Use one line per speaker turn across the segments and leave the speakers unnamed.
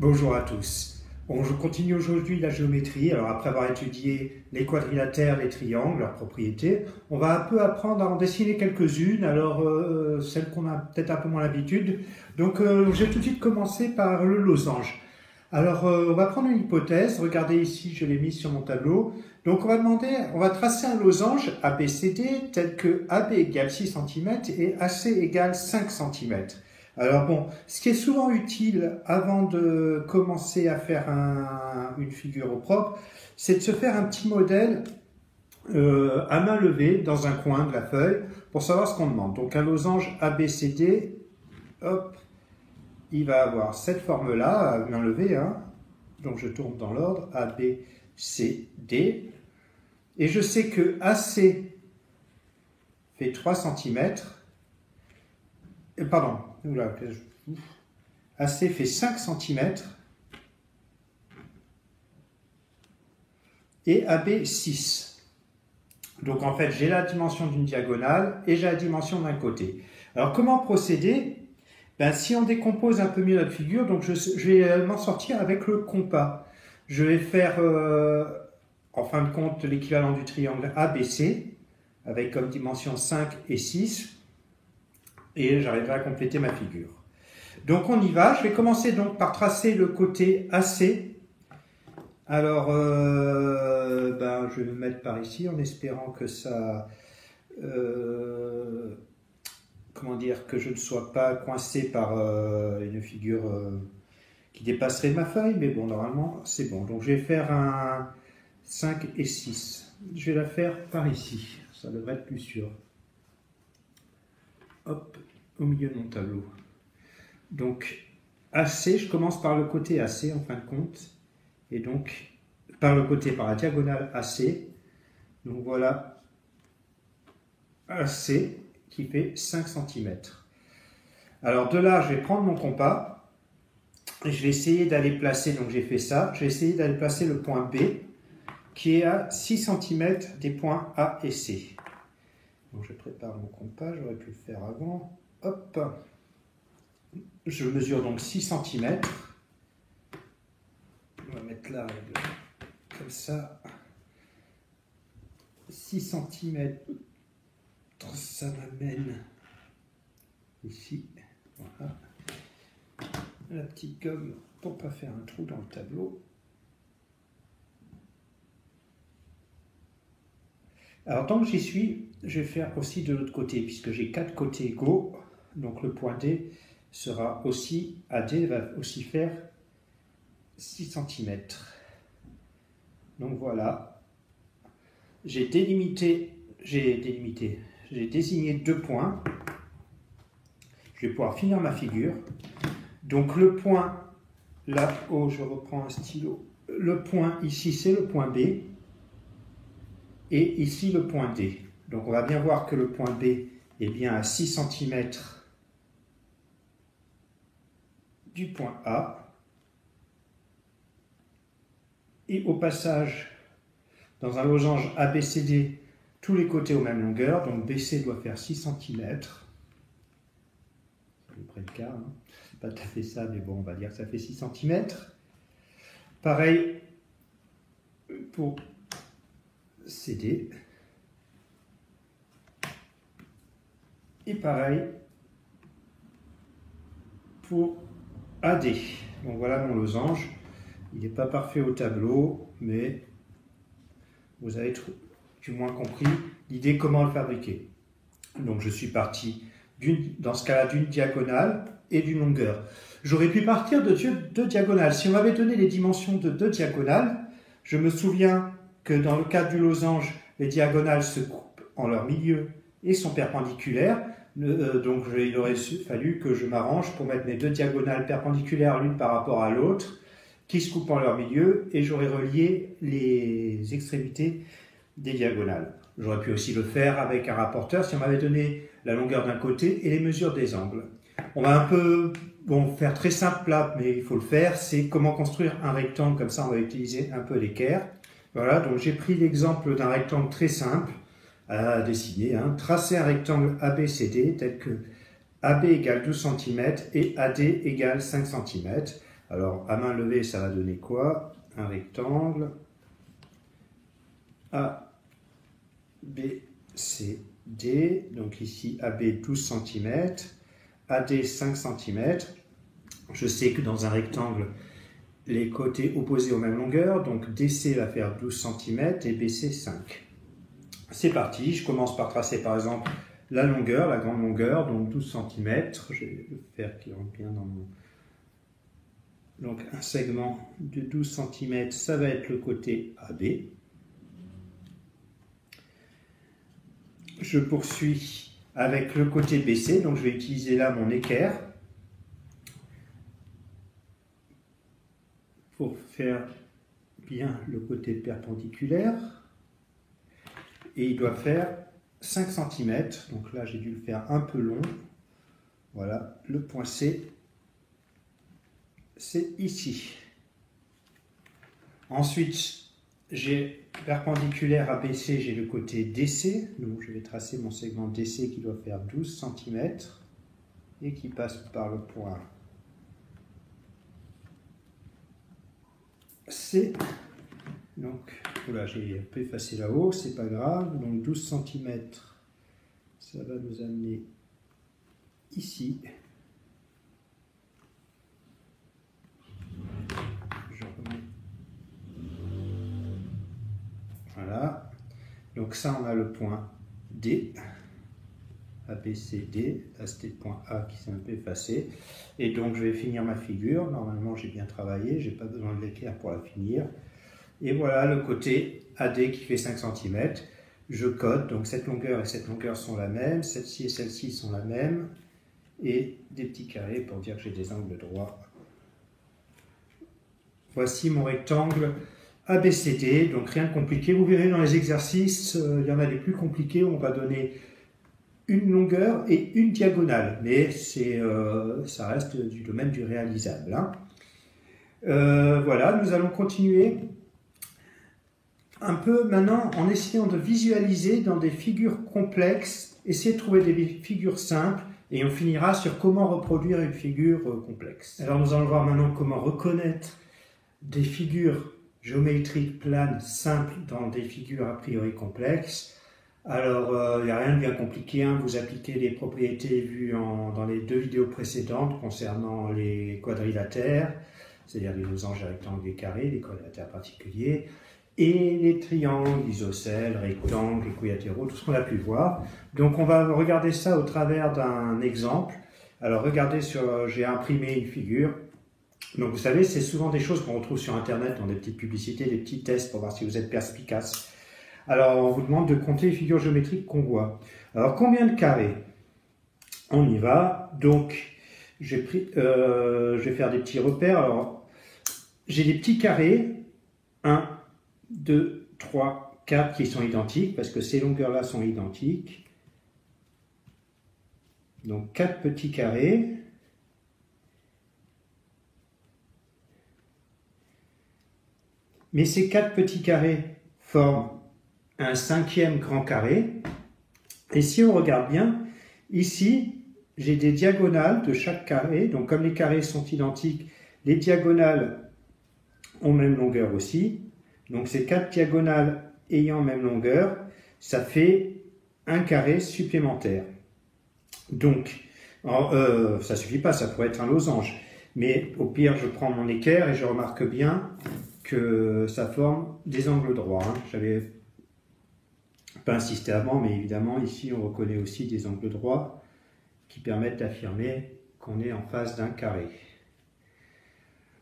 Bonjour à tous. Bon, je continue aujourd'hui la géométrie. Alors après avoir étudié les quadrilatères, les triangles, leurs propriétés, on va un peu apprendre à en dessiner quelques-unes. Alors celles qu'on a peut-être un peu moins l'habitude. Donc je vais tout de suite commencer par le losange. Alors on va prendre une hypothèse. Regardez ici, je l'ai mis sur mon tableau. Donc on va tracer un losange ABCD tel que AB égale 6 cm et AC égale 5 cm. Alors bon, ce qui est souvent utile avant de commencer à faire une figure au propre, c'est de se faire un petit modèle à main levée dans un coin de la feuille pour savoir ce qu'on demande. Donc un losange ABCD, hop, il va avoir cette forme-là, à main levée, hein. Donc je tourne dans l'ordre, ABCD, et je sais que AC fait 3 cm, pardon, AC fait 5 cm et AB 6. Donc en fait, j'ai la dimension d'une diagonale et j'ai la dimension d'un côté. Alors comment procéder? Ben, si on décompose un peu mieux notre figure, donc je vais m'en sortir avec le compas. Je vais faire en fin de compte l'équivalent du triangle ABC avec comme dimension 5 et 6. Et j'arriverai à compléter ma figure. Donc on y va, je vais commencer donc par tracer le côté AC. Alors, je vais me mettre par ici en espérant que ça, que je ne sois pas coincé par une figure qui dépasserait ma feuille, mais bon, normalement c'est bon. Donc je vais faire un 5 et 6. Je vais la faire par ici, ça devrait être plus sûr. Hop, au milieu de mon tableau. Donc, AC, je commence par le côté AC en fin de compte. Et donc, par la diagonale AC. Donc voilà, AC qui fait 5 cm. Alors de là, je vais prendre mon compas. Et je vais essayer d'aller placer, donc j'ai fait ça. Je vais essayer d'aller placer le point B qui est à 6 cm des points A et C. Donc je prépare mon compas, j'aurais pu le faire avant. Hop, je mesure donc 6 cm. On va mettre là, comme ça. 6 cm, ça m'amène ici. Voilà. La petite gomme pour ne pas faire un trou dans le tableau. Alors tant que j'y suis, je vais faire aussi de l'autre côté, puisque j'ai 4 côtés égaux. Donc le point D sera aussi, AD va aussi faire 6 cm. Donc voilà, j'ai désigné 2 points. Je vais pouvoir finir ma figure. Donc le point là-haut, je reprends un stylo. Le point ici, c'est le point B. Et ici, le point D. Donc on va bien voir que le point B est bien à 6 cm du point A. Et au passage, dans un losange ABCD, tous les côtés aux mêmes longueurs. Donc BC doit faire 6 cm. C'est à peu près le cas. Hein. C'est pas tout à fait ça, mais bon, on va dire que ça fait 6 cm. Pareil pour CD. Et pareil pour AD. Donc voilà mon losange. Il n'est pas parfait au tableau, mais vous avez du moins compris l'idée comment le fabriquer. Donc je suis parti dans ce cas-là d'une diagonale et d'une longueur. J'aurais pu partir de 2 diagonales. Si on m'avait donné les dimensions de 2 diagonales, je me souviens que dans le cas du losange, les diagonales se coupent en leur milieu et sont perpendiculaires. Donc il aurait fallu que je m'arrange pour mettre mes 2 diagonales perpendiculaires l'une par rapport à l'autre, qui se coupent en leur milieu, et j'aurais relié les extrémités des diagonales. J'aurais pu aussi le faire avec un rapporteur si on m'avait donné la longueur d'un côté et les mesures des angles. On va un peu faire très simple là, mais il faut le faire, c'est comment construire un rectangle, comme ça on va utiliser un peu l'équerre. Voilà, donc j'ai pris l'exemple d'un rectangle très simple à dessiner. Hein. Tracer un rectangle ABCD tel que AB égale 12 cm et AD égale 5 cm. Alors, à main levée, ça va donner quoi? Un rectangle. A, B, C, D. Donc ici, AB 12 cm, AD 5 cm. Je sais que dans un rectangle, les côtés opposés aux mêmes longueurs, donc DC va faire 12 cm et BC 5. C'est parti, je commence par tracer par exemple la longueur, la grande longueur, donc 12 cm. Je vais le faire qui rentre bien dans mon... Donc un segment de 12 cm, ça va être le côté AB. Je poursuis avec le côté BC, donc je vais utiliser là mon équerre pour faire bien le côté perpendiculaire. Et il doit faire 5 cm, donc là j'ai dû le faire un peu long. Voilà, le point C, c'est ici. Ensuite, j'ai perpendiculaire à BC, j'ai le côté DC, donc je vais tracer mon segment DC qui doit faire 12 cm et qui passe par le point C. Donc, voilà, j'ai un peu effacé là-haut, c'est pas grave. Donc 12 cm, ça va nous amener ici. Je remets. Voilà. Donc ça, on a le point D. A, B, C, D. Là, c'était le point A qui s'est un peu effacé. Et donc, je vais finir ma figure. Normalement, j'ai bien travaillé. J'ai pas besoin de l'équerre pour la finir. Et voilà le côté AD qui fait 5 cm. Je code, donc cette longueur et cette longueur sont la même, celle-ci et celle-ci sont la même, et des petits carrés pour dire que j'ai des angles droits. Voici mon rectangle ABCD, donc rien de compliqué. Vous verrez dans les exercices, il y en a des plus compliqués, on va donner une longueur et une diagonale, mais ça reste du domaine du réalisable. Hein. Voilà, nous allons continuer un peu maintenant en essayant de visualiser dans des figures complexes, essayer de trouver des figures simples et on finira sur comment reproduire une figure complexe. Alors nous allons voir maintenant comment reconnaître des figures géométriques planes simples dans des figures a priori complexes. Alors il n'y a rien de bien compliqué, hein. Vous appliquez les propriétés vues dans les 2 vidéos précédentes concernant les quadrilatères, c'est-à-dire les losanges, les rectangles, les carrés, les quadrilatères particuliers, et les triangles, isocèles, rectangles, équilatéraux, tout ce qu'on a pu voir. Donc on va regarder ça au travers d'un exemple. Alors regardez, j'ai imprimé une figure. Donc vous savez, c'est souvent des choses qu'on retrouve sur Internet dans des petites publicités, des petits tests pour voir si vous êtes perspicace. Alors on vous demande de compter les figures géométriques qu'on voit. Alors combien de carrés? On y va. Donc je vais faire des petits repères. Alors j'ai des petits carrés. 1, 2, 3, 4 qui sont identiques, parce que ces longueurs-là sont identiques. Donc 4 petits carrés. Mais ces 4 petits carrés forment un 5e grand carré. Et si on regarde bien, ici, j'ai des diagonales de chaque carré. Donc comme les carrés sont identiques, les diagonales ont même longueur aussi. Donc ces 4 diagonales ayant même longueur, ça fait un carré supplémentaire. Donc, ça ne suffit pas, ça pourrait être un losange. Mais au pire, je prends mon équerre et je remarque bien que ça forme des angles droits. Hein. J'avais pas insisté avant, mais évidemment, ici, on reconnaît aussi des angles droits qui permettent d'affirmer qu'on est en face d'un carré.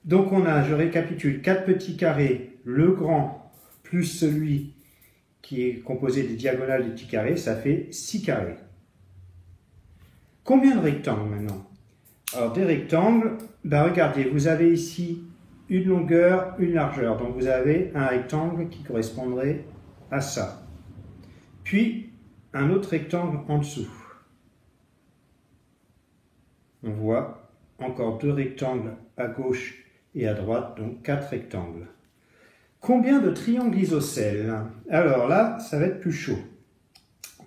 Donc on a, je récapitule, 4 petits carrés, le grand plus celui qui est composé des diagonales des petits carrés, ça fait 6 carrés. Combien de rectangles maintenant? Alors des rectangles, regardez, vous avez ici une longueur, une largeur, donc vous avez un rectangle qui correspondrait à ça. Puis un autre rectangle en dessous. On voit encore 2 rectangles à gauche et à droite, donc 4 rectangles. Combien de triangles isocèles? Alors là, ça va être plus chaud.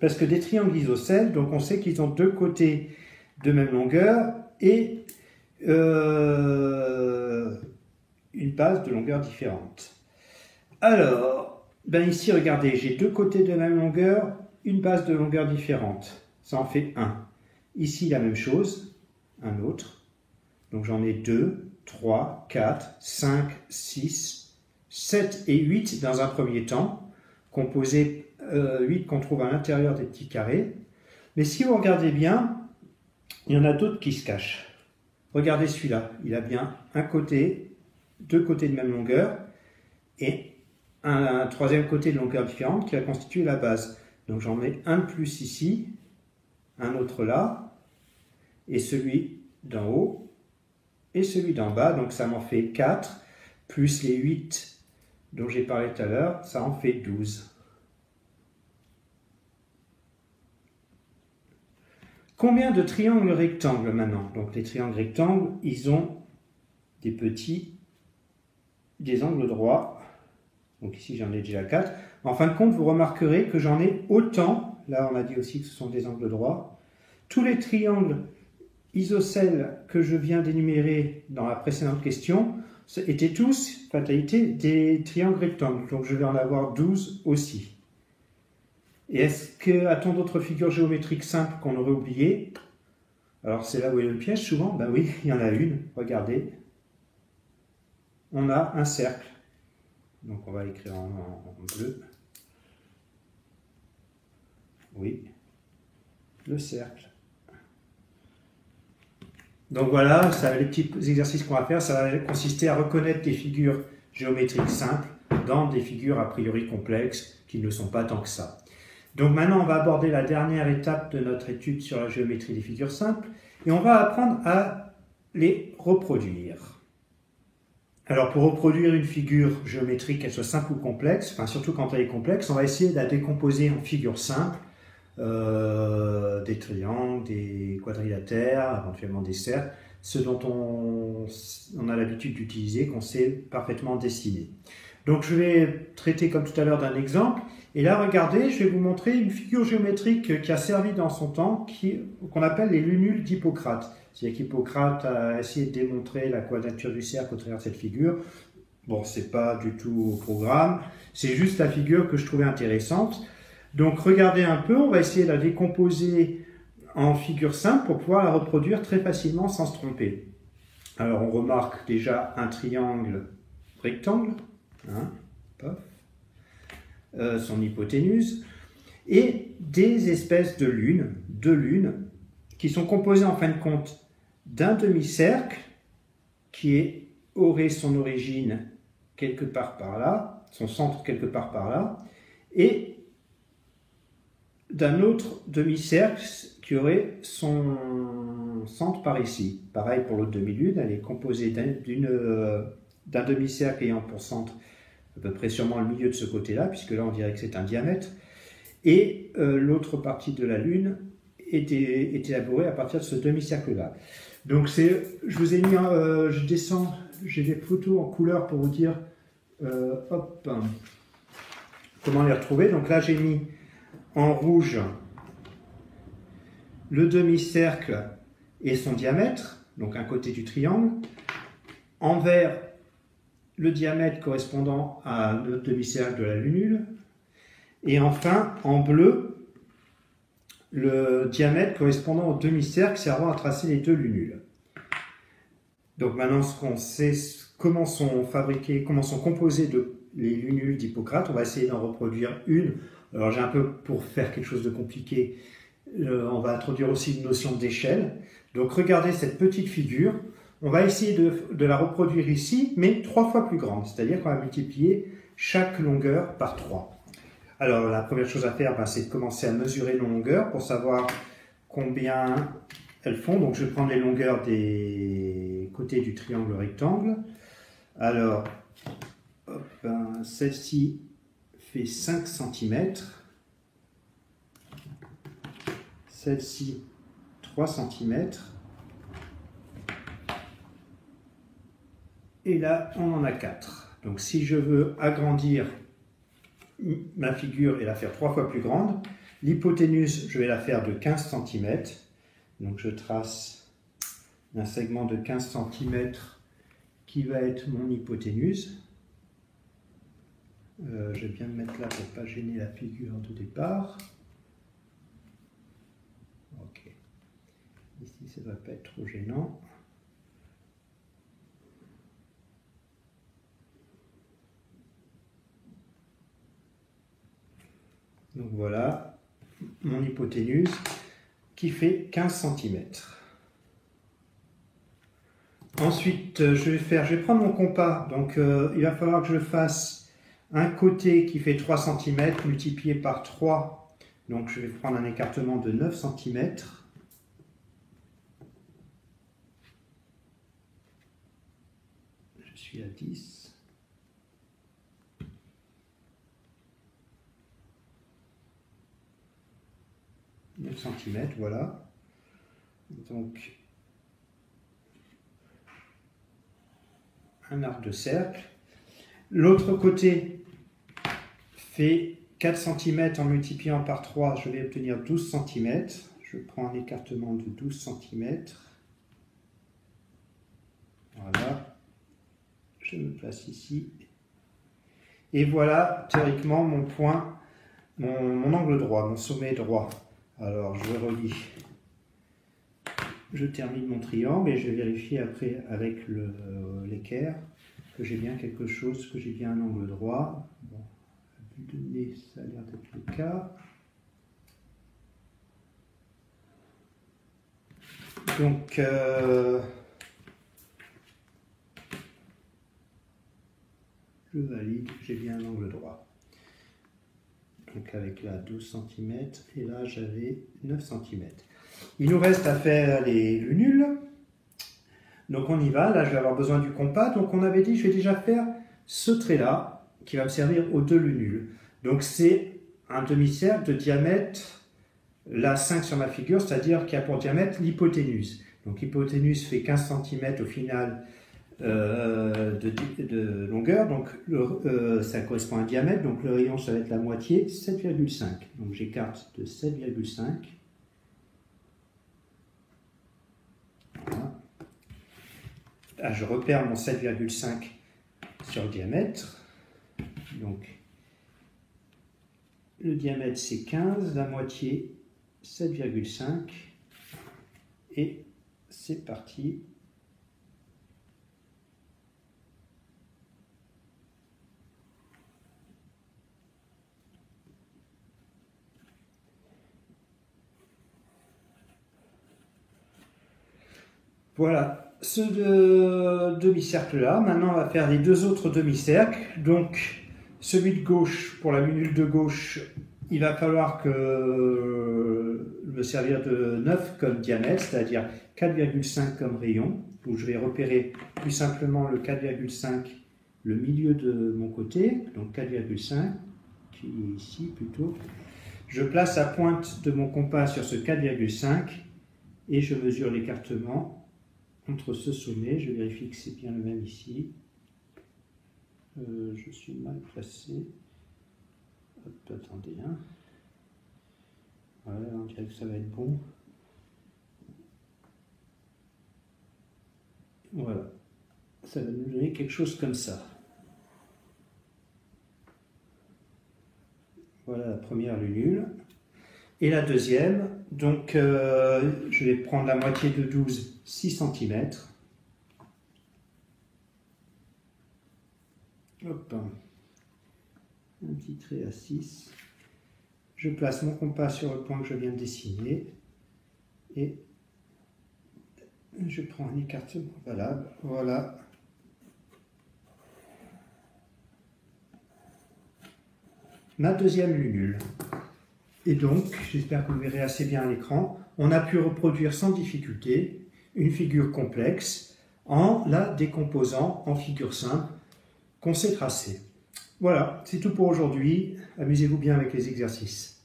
Parce que des triangles isocèles, donc on sait qu'ils ont 2 côtés de même longueur et une base de longueur différente. Alors, ben ici, regardez, j'ai deux côtés de la même longueur, une base de longueur différente. Ça en fait un. Ici, la même chose, un autre. Donc j'en ai 2, 3, 4, 5, 6, 7 et 8 dans un premier temps, composé 8 qu'on trouve à l'intérieur des petits carrés. Mais si vous regardez bien, il y en a d'autres qui se cachent. Regardez celui-là, il a bien un côté, deux côtés de même longueur et un troisième côté de longueur différente qui va constituer la base. Donc j'en mets un de plus ici, un autre là, et celui d'en haut, et celui d'en bas. Donc ça m'en fait 4, plus les 8 dont j'ai parlé tout à l'heure, ça en fait 12. Combien de triangles rectangles maintenant? Donc les triangles rectangles, ils ont des angles droits. Donc ici j'en ai déjà 4. En fin de compte, vous remarquerez que j'en ai autant. Là on a dit aussi que ce sont des angles droits. Tous les triangles isocèles que je viens d'énumérer dans la précédente question étaient tous, fatalité, des triangles rectangles. Donc je vais en avoir 12 aussi. Et est-ce que, a-t-on d'autres figures géométriques simples qu'on aurait oubliées? Alors c'est là où est le piège souvent. Ben oui, il y en a une. Regardez. On a un cercle. Donc on va l'écrire en bleu. Oui, le cercle. Donc voilà, ça, les petits exercices qu'on va faire, ça va consister à reconnaître des figures géométriques simples dans des figures a priori complexes qui ne sont pas tant que ça. Donc maintenant, on va aborder la dernière étape de notre étude sur la géométrie des figures simples et on va apprendre à les reproduire. Alors pour reproduire une figure géométrique, qu'elle soit simple ou complexe, enfin surtout quand elle est complexe, on va essayer de la décomposer en figures simples, des triangles, des quadrilatères, éventuellement des cercles, ce dont on a l'habitude d'utiliser, qu'on sait parfaitement dessiner. Donc je vais traiter comme tout à l'heure d'un exemple, et là regardez, je vais vous montrer une figure géométrique qui a servi dans son temps, qu'on appelle les lunules d'Hippocrate. C'est-à-dire qu'Hippocrate a essayé de démontrer la quadrature du cercle au travers de cette figure. Bon, c'est pas du tout au programme, c'est juste la figure que je trouvais intéressante. Donc regardez un peu, on va essayer de la décomposer en figure simple pour pouvoir la reproduire très facilement sans se tromper. Alors on remarque déjà un triangle rectangle, hein, son hypoténuse, et des espèces de lunes, deux lunes, qui sont composées en fin de compte d'un demi-cercle qui aurait son origine quelque part par là, son centre quelque part par là, et d'un autre demi-cercle qui aurait son centre par ici. Pareil pour l'autre demi-lune, elle est composée d'un demi-cercle ayant pour centre à peu près sûrement le milieu de ce côté-là, puisque là on dirait que c'est un diamètre, et l'autre partie de la Lune est élaborée à partir de ce demi-cercle-là. Donc je vous ai mis, je descends, j'ai des photos en couleur pour vous dire comment les retrouver. Donc là j'ai mis en rouge le demi-cercle et son diamètre, donc un côté du triangle. En vert, le diamètre correspondant à le demi-cercle de la lunule. Et enfin, en bleu, le diamètre correspondant au demi-cercle servant à tracer les deux lunules. Donc maintenant, ce qu'on sait, comment sont composées les lunules d'Hippocrate, on va essayer d'en reproduire une. Alors j'ai un peu, pour faire quelque chose de compliqué, on va introduire aussi une notion d'échelle. Donc regardez cette petite figure. On va essayer de la reproduire ici, mais 3 fois plus grande. C'est-à-dire qu'on va multiplier chaque longueur par 3. Alors la première chose à faire, c'est de commencer à mesurer nos longueurs pour savoir combien elles font. Donc je vais prendre les longueurs des côtés du triangle rectangle. Alors, celle-ci fait 5 cm. Celle-ci, 3 cm. Et là, on en a 4. Donc si je veux agrandir ma figure et la faire 3 fois plus grande, l'hypoténuse, je vais la faire de 15 cm. Donc je trace un segment de 15 cm qui va être mon hypoténuse. Je vais bien me mettre là pour ne pas gêner la figure de départ. Ok. Ici, ça ne va pas être trop gênant. Donc voilà mon hypoténuse qui fait 15 cm. Ensuite, je vais prendre mon compas. Donc il va falloir que je fasse un côté qui fait 3 cm multiplié par 3. Donc je vais prendre un écartement de 9 cm. Je suis à 10. 9 cm, voilà. Donc, un arc de cercle. L'autre côté fait 4 cm en multipliant par 3, je vais obtenir 12 cm. Je prends un écartement de 12 cm. Voilà. Je me place ici. Et voilà, théoriquement, mon point, mon angle droit, mon sommet droit. Alors, je relis. Je termine mon triangle et je vérifie après avec l'équerre que j'ai bien quelque chose, que j'ai bien un angle droit. Bon, à vue de nez, ça a l'air d'être le cas. Donc, je valide, j'ai bien un angle droit. Donc avec là 12 cm et là j'avais 9 cm. Il nous reste à faire le nul. Donc on y va, là je vais avoir besoin du compas. Donc on avait dit, je vais déjà faire ce trait là qui va me servir aux deux lunules. Donc c'est un demi-cercle de diamètre, là 5 sur ma figure, c'est-à-dire qui a pour diamètre l'hypoténuse. Donc l'hypoténuse fait 15 cm au final de longueur, donc ça correspond à un diamètre, donc le rayon ça va être la moitié, 7,5. Donc j'écarte de 7,5. Voilà. Là, je repère mon 7,5 sur le diamètre. Donc le diamètre c'est 15, la moitié 7,5 et c'est parti. Voilà, ce demi-cercle-là. Maintenant, on va faire les deux autres demi-cercles. Donc, celui de gauche, pour la lunule de gauche, il va falloir me servir de 9 comme diamètre, c'est-à-dire 4,5 comme rayon. Donc, je vais repérer plus simplement le 4,5, le milieu de mon côté, donc 4,5, qui est ici plutôt. Je place la pointe de mon compas sur ce 4,5 et je mesure l'écartement entre ce sommet. Je vérifie que c'est bien le même ici. Je suis mal placé. Hop, attendez. Hein. Voilà, on dirait que ça va être bon. Voilà. Ça va nous donner quelque chose comme ça. Voilà la première lunule. Et la deuxième, donc je vais prendre la moitié de 12, 6 cm. Hop, un petit trait à 6. Je place mon compas sur le point que je viens de dessiner et je prends un écartement valable. Voilà. Ma deuxième lunule. Et donc, j'espère que vous verrez assez bien à l'écran, on a pu reproduire sans difficulté une figure complexe en la décomposant en figure simple qu'on sait tracer. Voilà, c'est tout pour aujourd'hui. Amusez-vous bien avec les exercices.